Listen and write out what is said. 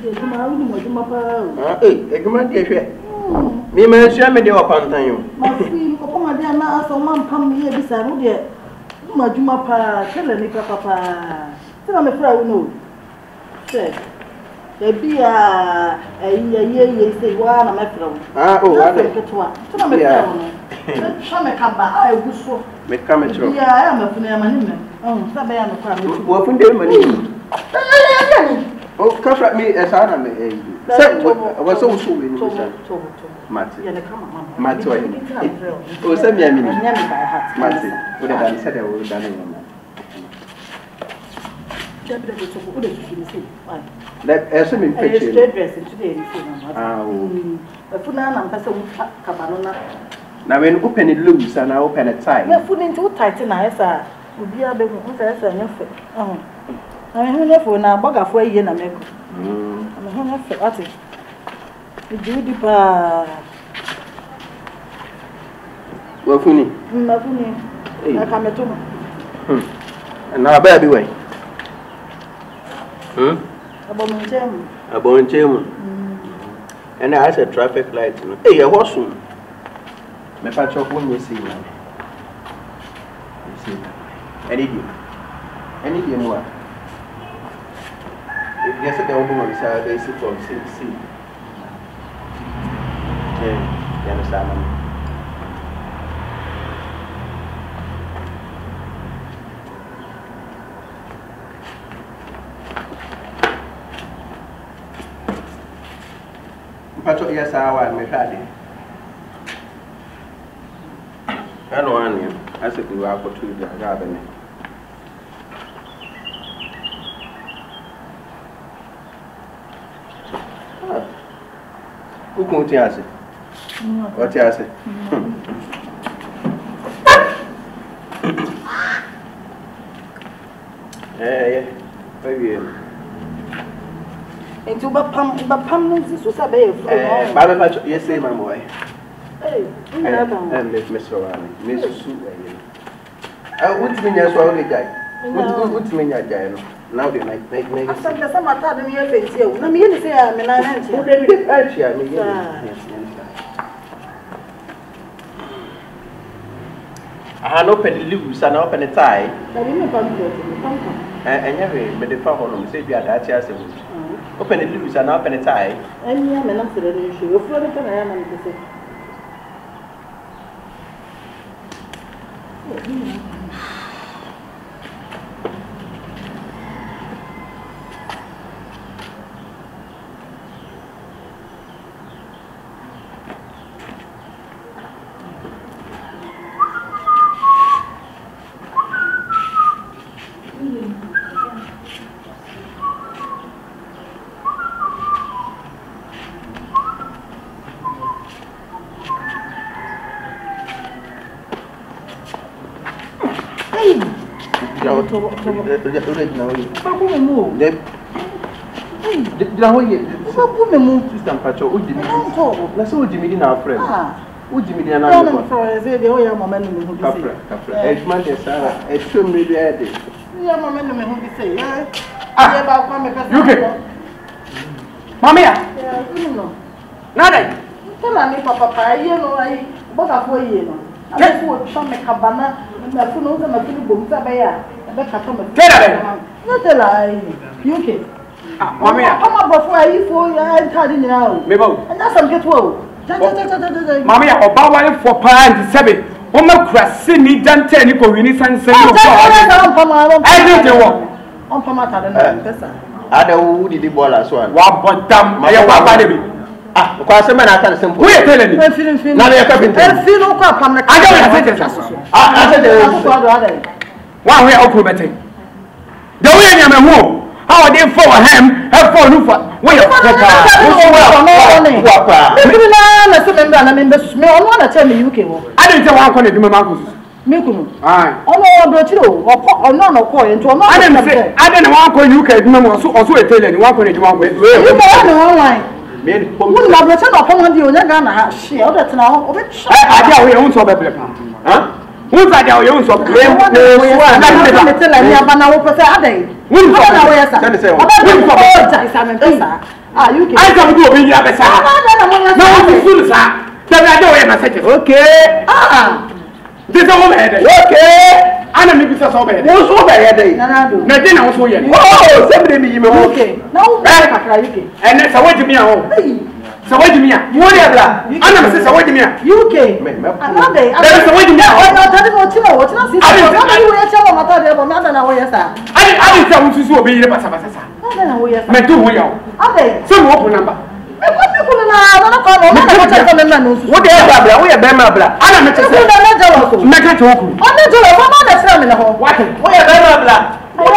Me man share me dey upon time. My free papa dey na so man pam me bi sa no dey. Ma juma pa tell ni papa. Tell me fra we no. Say. E bia ye say wa na me fra. Oh, I dey. Tell me fra no. Show me kaba ai guso. Me come e tro. Bia I am funa ma ni me. Sabe ya no kwa me. Wo funde ma ni. Oh, come me as I am. Say, was so so in Matty. Matty. Oh, send me a minute. Matty. What I said I would have done. Let us in picture. Now, when open it loose and I open a tie. We're putting into tight in our sir. Would be a big one. I'm here for now, bug of way in America. I'm here for what it. Do the well, funny. I come at home. And now, baby, way. A bone chairman. And I said traffic light. Hey, a horse soon. My patch of one you see. You see, any more. Yesterday, the woman said they sit from sea. Yeah, you understand? Patrol, yes, I want me ready. I don't want you. I said, you are for 2 days. Who can't answer? What you say? Yeah. Maybe. And to Bapam, this was a bay. Baba, yes, say, my boy. Hey, and Miss Rani, Miss Sue. I would mean as well, guy. What's mean, I die? Now they make some time in your face here. Let me say, I'm an answer. I had opened loose and open a tie. And every but the phone say you are that as open it loose and open a tie. And I'm an answer. If I am to say. Mammy, or Bowen for Pan 7. Oma Crasini Dante Nico Renaissance. I did the work on Pamata. I don't know the ball as well. What but damn my baby. Ah, because a man I can't simple. We're telling you. Now they're coming to I said, one way of promoting. The way I'm a home. How are they for him? Have for you for way of I didn't tell one corner to my uncles. Milk. I didn't want to you can also tell anyone when you want with. Wouldn't have returned upon you, you're gonna share that now. I tell you, own so better. Who's I tell you, own so better? Ah, you can. I don't do a bit of a sound. No, it's full, sir. Then I don't have a second. Okay. This is all bad. Okay. Ana mi bisa so bad. Wo so bad dey. Na dey na wo so ye. Oh, somebody me me. Okay. Now, kakra UK. And sa wadi mi a ho. Sa wadi mi a. Wo dey bla. Ana me say sa wadi mi a. UK. Another. There is a wadi mi a. Oh, no, tadi mo ti wo ti na si. Ana mi wo ye che wo mata dey bo na da na wo ye sa. Ani say wo susu obi yire basa basa sa. Na da na wo ye sa. Me do wo ya o. Ade. So mo open number. What the hell, we are Bema Bla. I am a child. Make it talk. On the door, come on, let's run in the hall. What? We are Bema Bla. What